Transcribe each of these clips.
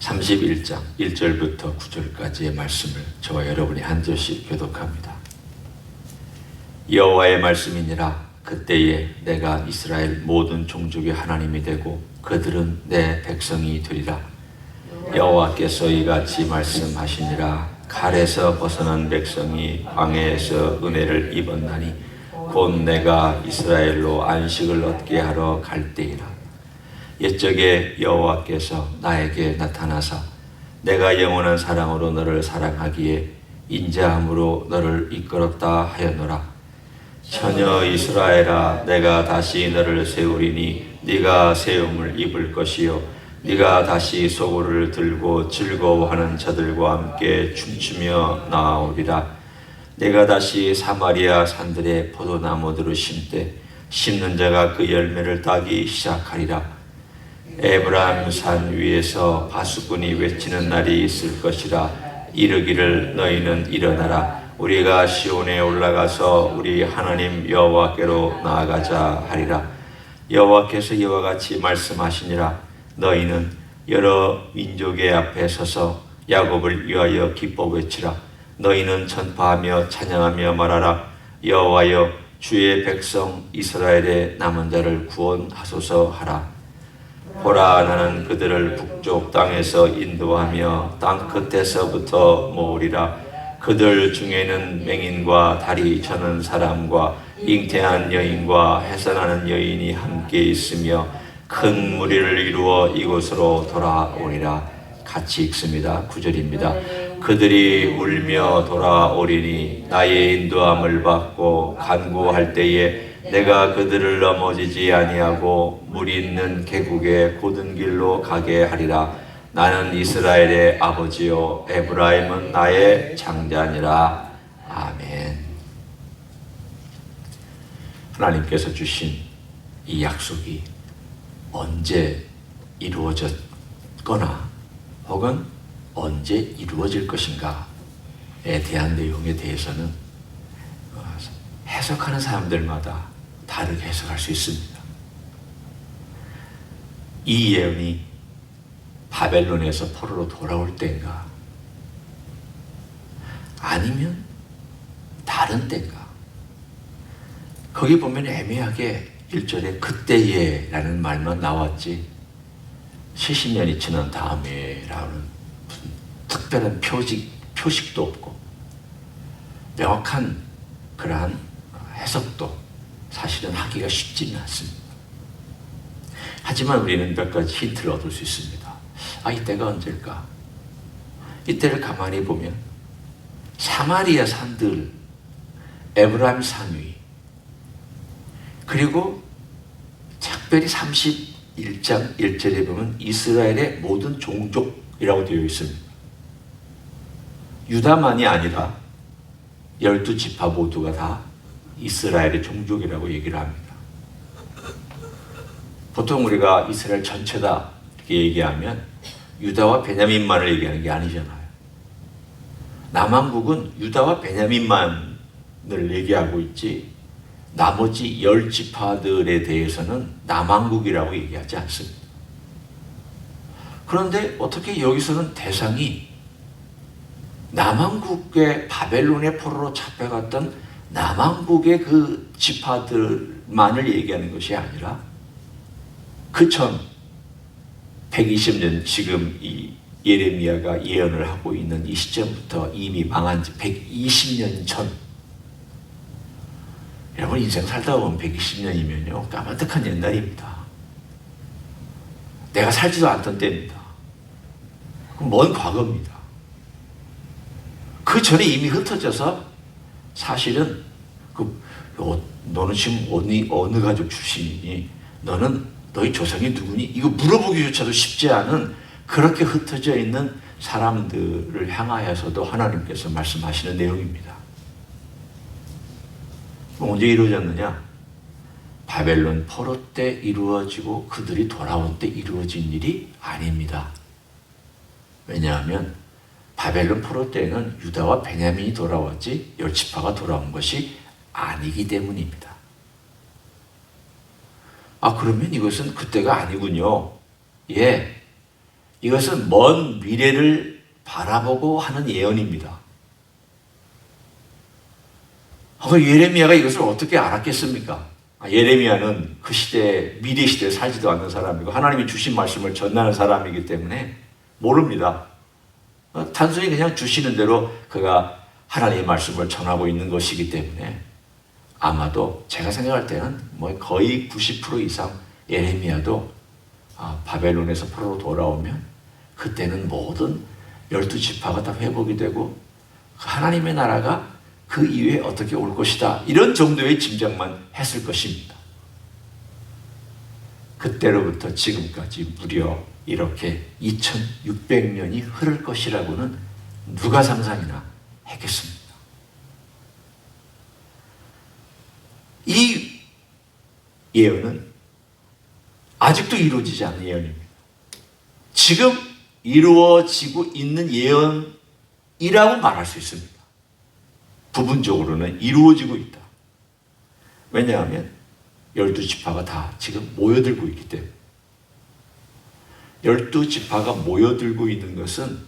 31장 1절부터 9절까지의 말씀을 저와 여러분이 한 절씩 교독합니다. 여호와의 말씀이니라. 그때에 내가 이스라엘 모든 종족의 하나님이 되고 그들은 내 백성이 되리라. 여호와께서 이같이 말씀하시니라. 칼에서 벗어난 백성이 광야에서 은혜를 입었나니 곧 내가 이스라엘로 안식을 얻게 하러 갈 때이라. 옛적에 여호와께서 나에게 나타나사 내가 영원한 사랑으로 너를 사랑하기에 인자함으로 너를 이끌었다 하였노라. 처녀 이스라엘아, 내가 다시 너를 세우리니 네가 세움을 입을 것이요 네가 다시 소고를 들고 즐거워하는 자들과 함께 춤추며 나아오리라. 내가 다시 사마리아 산들에 포도나무들을 심되 심는 자가 그 열매를 따기 시작하리라. 에브라임 산 위에서 바수꾼이 외치는 날이 있을 것이라. 이르기를 너희는 일어나라. 우리가 시온에 올라가서 우리 하나님 여호와께로 나아가자 하리라. 여호와께서 이와 같이 말씀하시니라. 너희는 여러 민족의 앞에 서서 야곱을 위하여 기뻐 외치라. 너희는 전파하며 찬양하며 말하라. 여호와여, 주의 백성 이스라엘의 남은 자를 구원하소서 하라. 보라, 나는 그들을 북쪽 땅에서 인도하며 땅 끝에서부터 모으리라. 그들 중에는 맹인과 다리 저는 사람과 잉태한 여인과 해산하는 여인이 함께 있으며 큰 무리를 이루어 이곳으로 돌아오리라. 같이 읽습니다. 9절입니다. 그들이 울며 돌아오리니 나의 인도함을 받고 간구할 때에 내가 그들을 넘어지지 아니하고 물 있는 계곡의 고든 길로 가게 하리라. 나는 이스라엘의 아버지요 에브라임은 나의 장자니라. 아멘. 하나님께서 주신 이 약속이 언제 이루어졌거나 혹은 언제 이루어질 것인가에 대한 내용에 대해서는 해석하는 사람들마다 다르게 해석할 수 있습니다. 이 예언이 바벨론에서 포로로 돌아올 때인가 아니면 다른 때인가. 거기 보면 애매하게 1절에 그때에 라는 말만 나왔지 70년이 지난 다음에 라는 무슨 특별한 표식도 없고 명확한 그러한 해석도 사실은 하기가 쉽지는 않습니다. 하지만 우리는 몇 가지 힌트를 얻을 수 있습니다. 이때가 언제일까? 이때를 가만히 보면 사마리아 산들, 에브라임 산 위, 그리고 특별히 31장 1절에 보면 이스라엘의 모든 종족이라고 되어 있습니다. 유다만이 아니라 12지파 모두가 다 이스라엘의 종족이라고 얘기를 합니다. 보통 우리가 이스라엘 전체다 이렇게 얘기하면 유다와 베냐민만을 얘기하는 게 아니잖아요. 남왕국은 유다와 베냐민만을 얘기하고 있지 나머지 10지파들에 대해서는 남왕국이라고 얘기하지 않습니다. 그런데 어떻게 여기서는 대상이 남왕국의 바벨론의 포로로 잡혀갔던 남왕국의 그 지파들만을 얘기하는 것이 아니라 그 전 120년 지금 이 예레미야가 예언을 하고 있는 이 시점부터 이미 망한 지 120년 전. 여러분 인생 살다 보면 120년이면요 까마득한 옛날입니다. 내가 살지도 않던 때입니다. 먼 과거입니다. 그 전에 이미 흩어져서 사실은 너는 지금 어느 가족 출신이니? 너희 조상이 누구니? 이거 물어보기조차도 쉽지 않은 그렇게 흩어져 있는 사람들을 향하여서도 하나님께서 말씀하시는 내용입니다. 언제 이루어졌느냐? 바벨론 포로 때 이루어지고 그들이 돌아온 때 이루어진 일이 아닙니다. 왜냐하면 바벨론 포로 때는 유다와 베냐민이 돌아왔지 10지파가 돌아온 것이 아니기 때문입니다. 그러면 이것은 그때가 아니군요. 예, 이것은 먼 미래를 바라보고 하는 예언입니다. 예레미야가 이것을 어떻게 알았겠습니까? 예레미야는 그 시대에, 미래 시대에 살지도 않는 사람이고 하나님이 주신 말씀을 전하는 사람이기 때문에 모릅니다. 단순히 그냥 주시는 대로 그가 하나님의 말씀을 전하고 있는 것이기 때문에 아마도 제가 생각할 때는 거의 90% 이상 예레미야도 바벨론에서 포로로 돌아오면 그때는 모든 12지파가 다 회복이 되고 하나님의 나라가 그 이후에 어떻게 올 것이다, 이런 정도의 짐작만 했을 것입니다. 그때로부터 지금까지 무려 이렇게 2600년이 흐를 것이라고는 누가 상상이나 했겠습니까? 이 예언은 아직도 이루어지지 않은 예언입니다. 지금 이루어지고 있는 예언이라고 말할 수 있습니다. 부분적으로는 이루어지고 있다. 왜냐하면 12지파가 다 지금 모여들고 있기 때문에. 12지파가 모여들고 있는 것은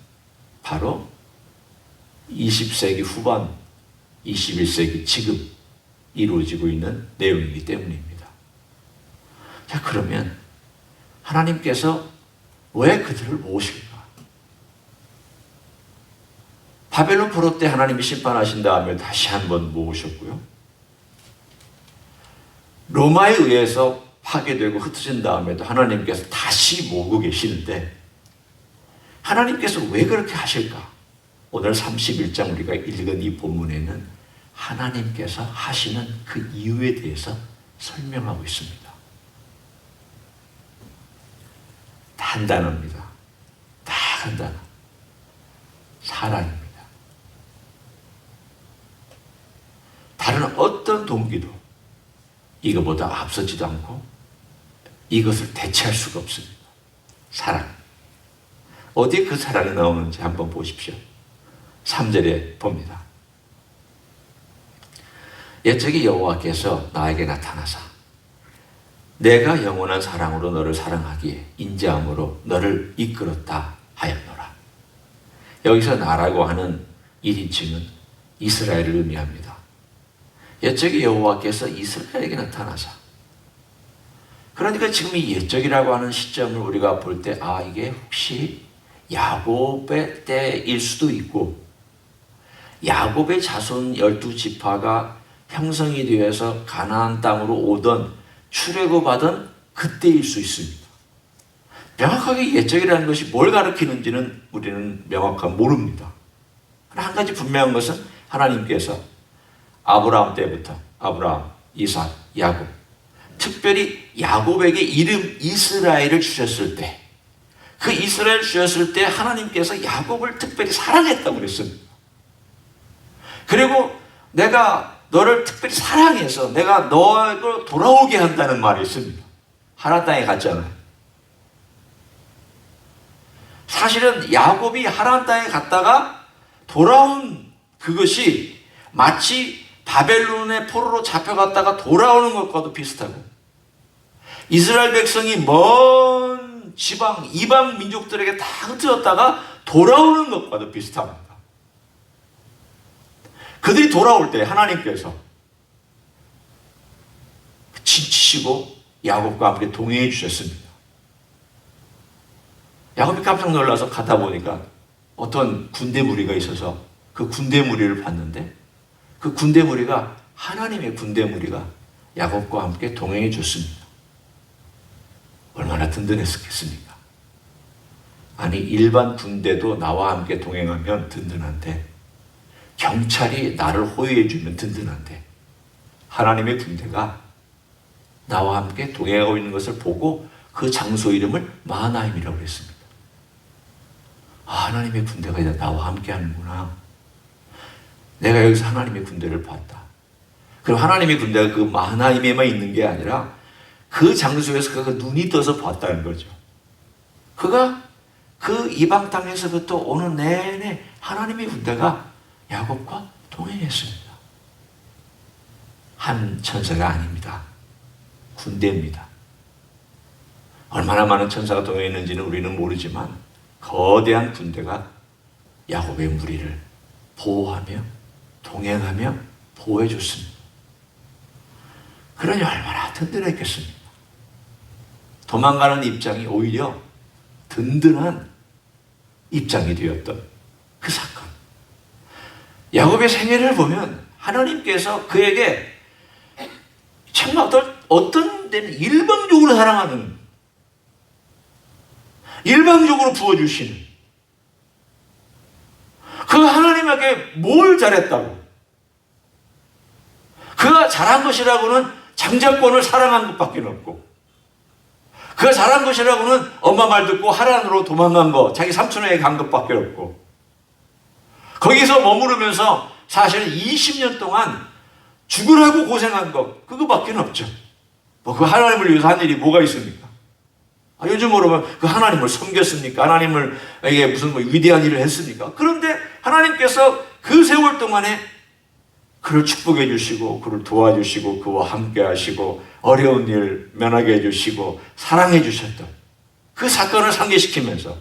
바로 20세기 후반, 21세기 지금 이루어지고 있는 내용이기 때문입니다. 자, 그러면 하나님께서 왜 그들을 모으실까? 바벨론 포로 때 하나님이 심판하신 다음에 다시 한번 모으셨고요. 로마에 의해서 파괴되고 흩어진 다음에도 하나님께서 다시 모으고 계시는데 하나님께서 왜 그렇게 하실까? 오늘 31장 우리가 읽은 이 본문에는 하나님께서 하시는 그 이유에 대해서 설명하고 있습니다. 간단합니다. 다 간단한 사랑입니다. 다른 어떤 동기도 이거보다 앞서지도 않고 이것을 대체할 수가 없습니다. 사랑. 어디에 그 사랑이 나오는지 한번 보십시오. 3절에 봅니다. 옛적에 여호와께서 나에게 나타나사 내가 영원한 사랑으로 너를 사랑하기에 인자함으로 너를 이끌었다 하였노라. 여기서 나라고 하는 1인칭은 이스라엘을 의미합니다. 옛적에 여호와께서 이스라엘에게 나타나사. 그러니까 지금 이 옛적이라고 하는 시점을 우리가 볼 때 이게 혹시 야곱의 때일 수도 있고 야곱의 자손 12지파가 형성이 되어서 가나안 땅으로 오던 출애굽하던 그때일 수 있습니다. 명확하게 옛적이라는 것이 뭘 가리키는지는 우리는 명확하게 모릅니다. 한 가지 분명한 것은 하나님께서 아브라함 때부터 아브라함, 이삭, 야곱, 특별히 야곱에게 이름 이스라엘을 주셨을 때, 그 이스라엘 주셨을 때 하나님께서 야곱을 특별히 사랑했다고 그랬습니다. 그리고 내가 너를 특별히 사랑해서 내가 너를 돌아오게 한다는 말이 있습니다. 하나님 땅에 갔잖아요. 사실은 야곱이 하나님 땅에 갔다가 돌아온 그것이 마치 바벨론의 포로로 잡혀갔다가 돌아오는 것과도 비슷하고 이스라엘 백성이 먼 지방, 이방 민족들에게 다 흩어졌다가 돌아오는 것과도 비슷합니다. 그들이 돌아올 때 하나님께서 지치시고 야곱과 함께 동행해 주셨습니다. 야곱이 깜짝 놀라서 가다 보니까 어떤 군대 무리가 있어서 그 군대 무리를 봤는데 그 군대 무리가 하나님의 군대 무리가 야곱과 함께 동행해 줬습니다. 얼마나 든든했겠습니까? 아니 일반 군대도 나와 함께 동행하면 든든한데 경찰이 나를 호위해 주면 든든한데 하나님의 군대가 나와 함께 동행하고 있는 것을 보고 그 장소 이름을 마하나임이라고 했습니다. 하나님의 군대가 이제 나와 함께 하는구나. 내가 여기서 하나님의 군대를 봤다. 그럼 하나님의 군대가 그 마하나임에만 있는 게 아니라 그 장소에서 그가 눈이 떠서 봤다는 거죠. 그가 그 이방 땅에서부터 오는 내내 하나님의 군대가 야곱과 동행했습니다. 한 천사가 아닙니다. 군대입니다. 얼마나 많은 천사가 동행했는지는 우리는 모르지만 거대한 군대가 야곱의 무리를 보호하며 동행하며 보호해 줬습니다. 그러니 얼마나 든든했겠습니까? 도망가는 입장이 오히려 든든한 입장이 되었던 그 사건. 야곱의 생애를 보면 하나님께서 그에게 정말 어떤 데는 일방적으로 사랑하는, 일방적으로 부어주시는, 그 하나님에게 뭘 잘했다고, 그가 잘한 것이라고는 장자권을 사랑한 것밖에 없고, 그가 잘한 것이라고는 엄마 말 듣고 하란으로 도망간 거, 자기 삼촌에게 간 것밖에 없고, 거기서 머무르면서 사실 20년 동안 죽으라고 고생한 것, 그거밖에 없죠. 그 하나님을 위해서 한 일이 뭐가 있습니까? 요즘으로 보면 그 하나님을 섬겼습니까? 하나님을 이게 무슨 위대한 일을 했습니까? 그런데 하나님께서 그 세월 동안에 그를 축복해 주시고, 그를 도와주시고, 그와 함께 하시고, 어려운 일 면하게 해주시고, 사랑해 주셨던 그 사건을 상기시키면서,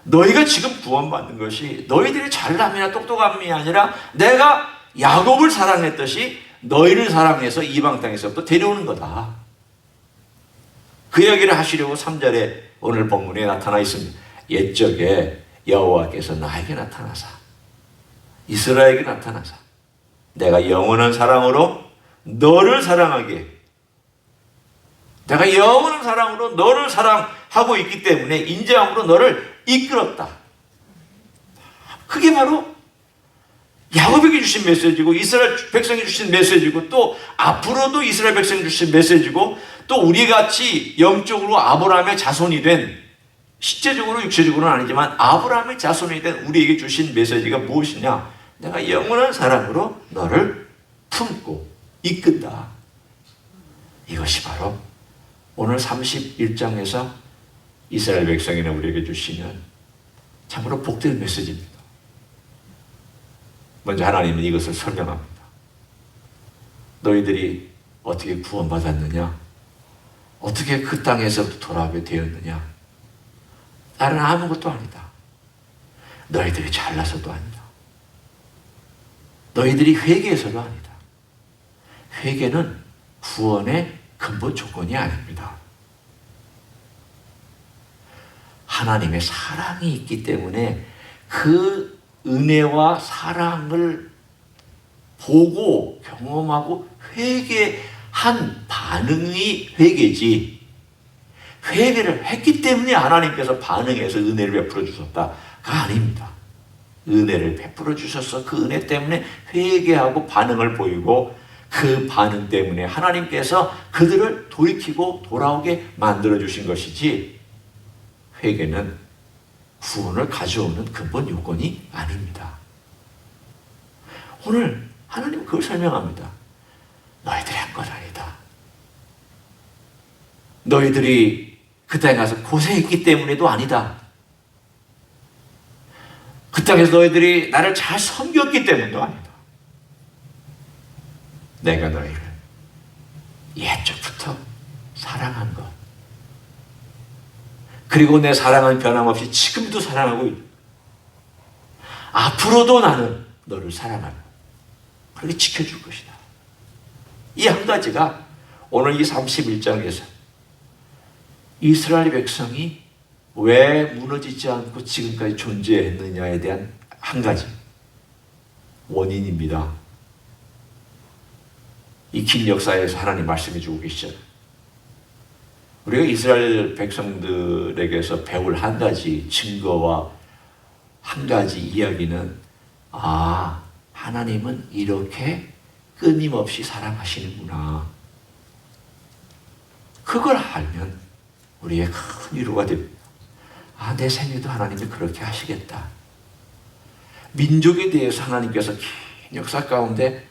너희가 지금 구원받는 것이 너희들이 잘남이나 똑똑함이 아니라 내가 야곱을 사랑했듯이 너희를 사랑해서 이방 땅에서부터 데려오는 거다. 그 이야기를 하시려고 3절에 오늘 본문에 나타나 있습니다. 옛적에 여호와께서 나에게 나타나사, 이스라엘에게 나타나사, 내가 영원한 사랑으로 너를 사랑하게, 내가 영원한 사랑으로 너를 사랑하고 있기 때문에 인자함으로 너를 이끌었다. 그게 바로 야곱에게 주신 메시지고, 이스라엘 백성이 주신 메시지고, 또 앞으로도 이스라엘 백성이 주신 메시지고, 또 우리같이 영적으로 아브라함의 자손이 된, 실제적으로 육체적으로는 아니지만 아브라함의 자손이 된 우리에게 주신 메시지가 무엇이냐? 내가 영원한 사랑으로 너를 품고 이끈다. 이것이 바로 오늘 31장에서 이스라엘 백성이나 우리에게 주시는 참으로 복된 메시지입니다. 먼저 하나님은 이것을 설명합니다. 너희들이 어떻게 구원받았느냐? 어떻게 그 땅에서부터 돌아오게 되었느냐? 나는 아무것도 아니다. 너희들이 잘나서도 아니다. 너희들이 회개해서도 아니다. 회개는 구원의 근본 조건이 아닙니다. 하나님의 사랑이 있기 때문에 그 은혜와 사랑을 보고 경험하고 회개한 반응이 회개지, 회개를 했기 때문에 하나님께서 반응해서 은혜를 베풀어 주셨다가 아닙니다. 은혜를 베풀어 주셔서 그 은혜 때문에 회개하고 반응을 보이고, 그 반응 때문에 하나님께서 그들을 돌이키고 돌아오게 만들어 주신 것이지, 회개는 구원을 가져오는 근본 요건이 아닙니다. 오늘 하나님은 그걸 설명합니다. 너희들이 한 건 아니다. 너희들이 그 땅에 가서 고생했기 때문에도 아니다. 그 땅에서 너희들이 나를 잘 섬겼기 때문도 아니다. 내가 너희를 옛적부터 사랑한 것, 그리고 내 사랑은 변함없이 지금도 사랑하고 있다. 앞으로도 나는 너를 사랑하고 그렇게 지켜줄 것이다. 이 한 가지가 오늘 이 31장에서 이스라엘 백성이 왜 무너지지 않고 지금까지 존재했느냐에 대한 한 가지 원인입니다. 이 긴 역사에서 하나님 말씀해 주고 계시잖아요. 우리가 이스라엘 백성들에게서 배울 한 가지 증거와 한 가지 이야기는, 하나님은 이렇게 끊임없이 사랑하시는구나. 그걸 알면 우리의 큰 위로가 됩니다. 내 생애도 하나님이 그렇게 하시겠다. 민족에 대해서 하나님께서 긴 역사 가운데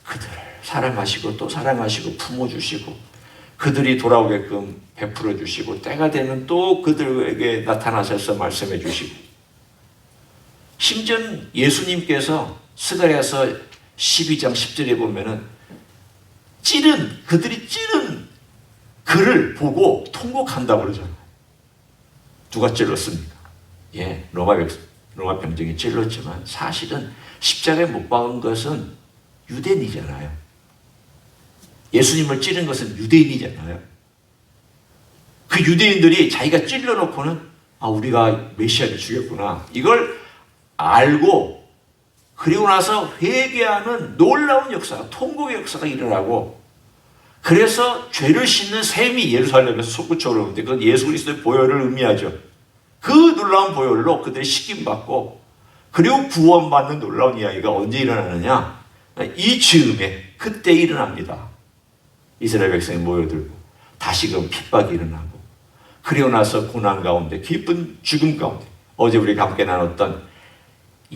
그들을 사랑하시고 또 사랑하시고 품어주시고 그들이 돌아오게끔 베풀어 주시고, 때가 되면 또 그들에게 나타나셔서 말씀해 주시고, 심지어 예수님께서 스가랴서 12장 10절에 보면은 그들이 찌른 글을 보고 통곡한다고 그러잖아요. 누가 찔렀습니까? 예, 로마 병정이 찔렀지만 사실은 십자가에 못 박은 것은 유대인이잖아요. 예수님을 찌른 것은 유대인이잖아요. 그 유대인들이 자기가 찔러놓고는 우리가 메시아를 죽였구나. 이걸 알고 그리고 나서 회개하는 놀라운 역사, 통곡의 역사가 일어나고 그래서 죄를 씻는 셈이 예루살렘에서 솟구쳐 오르는데 그건 예수 그리스도의 보혈을 의미하죠. 그 놀라운 보혈로 그들이 씻김받고 그리고 구원받는 놀라운 이야기가 언제 일어나느냐? 이 즈음에 그때 일어납니다. 이스라엘 백성이 모여들고 다시금 핍박이 일어나고 그리고 나서 고난 가운데 기쁜 죽음 가운데 어제 우리가 함께 나눴던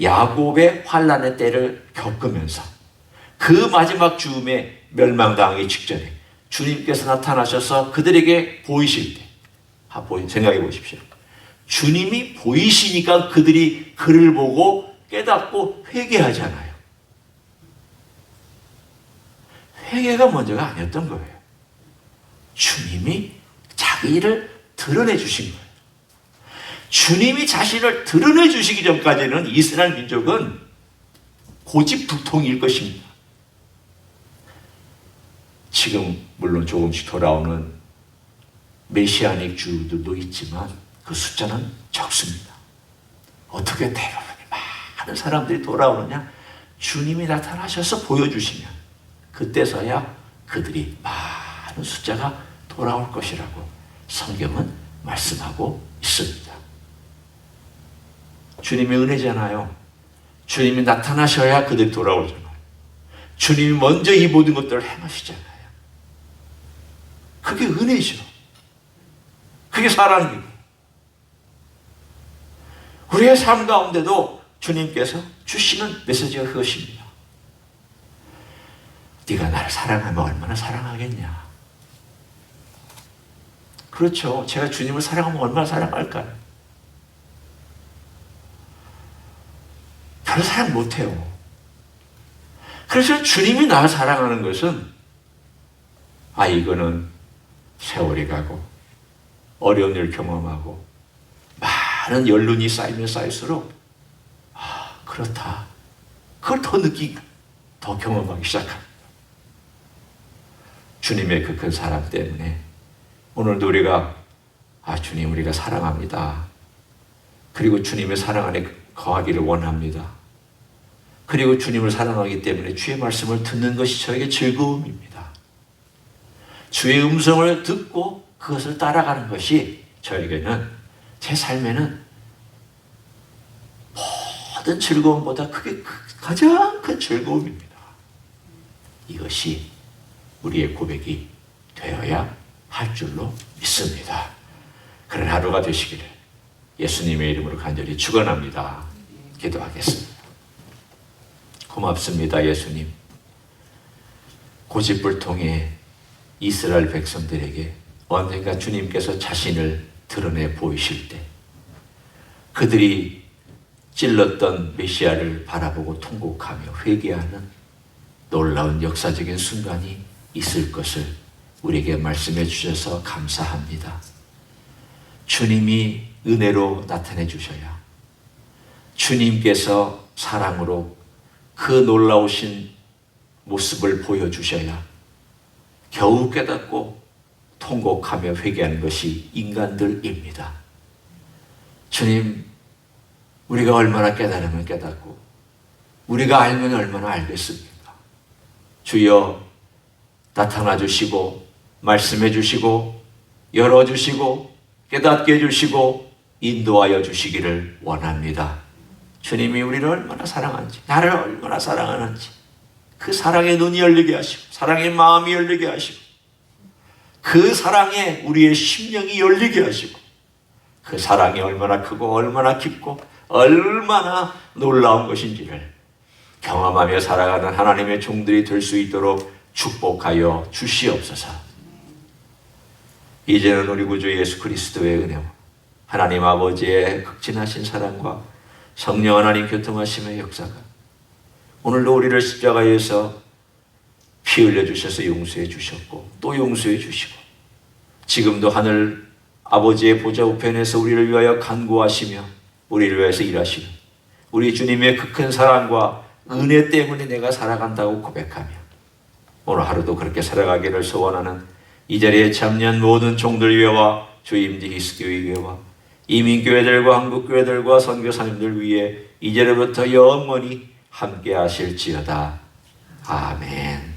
야곱의 환난의 때를 겪으면서 그 마지막 즈음에 멸망당하기 직전에 주님께서 나타나셔서 그들에게 보이실 때 생각해 보십시오. 주님이 보이시니까 그들이 그를 보고 깨닫고 회개하잖아요. 회개가 먼저가 아니었던 거예요. 주님이 자기 일을 드러내 주신 거예요. 주님이 자신을 드러내 주시기 전까지는 이스라엘 민족은 고집불통일 것입니다. 지금 물론 조금씩 돌아오는 메시아닉 주들도 있지만 그 숫자는 적습니다. 어떻게 대부분이 많은 사람들이 돌아오느냐? 주님이 나타나셔서 보여주시면 그때서야 그들이 많은 숫자가 돌아올 것이라고 성경은 말씀하고 있습니다. 주님의 은혜잖아요. 주님이 나타나셔야 그들이 돌아오잖아요. 주님이 먼저 이 모든 것들을 행하시잖아요. 그게 은혜죠. 그게 사랑이고. 우리의 삶 가운데도 주님께서 주시는 메시지가 그것입니다. 네가 나를 사랑하면 얼마나 사랑하겠냐. 그렇죠. 제가 주님을 사랑하면 얼마나 사랑할까요? 별로 사랑 못해요. 그래서 주님이 나를 사랑하는 것은 이거는 세월이 가고 어려운 일을 경험하고 많은 연륜이 쌓이면 쌓일수록 그렇다. 그걸 더 느끼고 더 경험하기 시작합니다. 주님의 그 큰 사랑 때문에 오늘도 우리가 주님 우리가 사랑합니다. 그리고 주님의 사랑 안에 거하기를 원합니다. 그리고 주님을 사랑하기 때문에 주의 말씀을 듣는 것이 저에게 즐거움입니다. 주의 음성을 듣고 그것을 따라가는 것이 저에게는 제 삶에는 모든 즐거움보다 그게 가장 큰 즐거움입니다. 이것이 우리의 고백이 되어야 할 줄로 믿습니다. 그런 하루가 되시기를 예수님의 이름으로 간절히 축원합니다. 기도하겠습니다. 고맙습니다. 예수님. 고집불통의 이스라엘 백성들에게 언젠가 주님께서 자신을 드러내 보이실 때 그들이 찔렀던 메시아를 바라보고 통곡하며 회개하는 놀라운 역사적인 순간이 있을 것을 우리에게 말씀해 주셔서 감사합니다. 주님이 은혜로 나타내 주셔야 주님께서 사랑으로 그 놀라우신 모습을 보여주셔야 겨우 깨닫고 통곡하며 회개하는 것이 인간들입니다. 주님, 우리가 얼마나 깨달으면 깨닫고 우리가 알면 얼마나 알겠습니까? 주여 나타나 주시고 말씀해 주시고 열어주시고 깨닫게 해주시고 인도하여 주시기를 원합니다. 주님이 우리를 얼마나 사랑하는지, 나를 얼마나 사랑하는지 그 사랑의 눈이 열리게 하시고 사랑의 마음이 열리게 하시고 그 사랑에 우리의 심령이 열리게 하시고 그 사랑이 얼마나 크고 얼마나 깊고 얼마나 놀라운 것인지를 경험하며 살아가는 하나님의 종들이 될 수 있도록 축복하여 주시옵소서. 이제는 우리 구주 예수 그리스도의 은혜와 하나님 아버지의 극진하신 사랑과 성령 하나님 교통하심의 역사가 오늘도 우리를 십자가에서 피 흘려 주셔서 용서해 주셨고 또 용서해 주시고 지금도 하늘 아버지의 보좌 우편에서 우리를 위하여 간구하시며 우리를 위해서 일하시는 우리 주님의 그 큰 사랑과 은혜 때문에 내가 살아간다고 고백하며 오늘 하루도 그렇게 살아가기를 소원하는 이 자리에 참여한 모든 종들 위해와 주임지 히스교회 위해와 이민교회들과 한국교회들과 선교사님들 위해 이제로부터 영원히 함께 하실지어다. 아멘.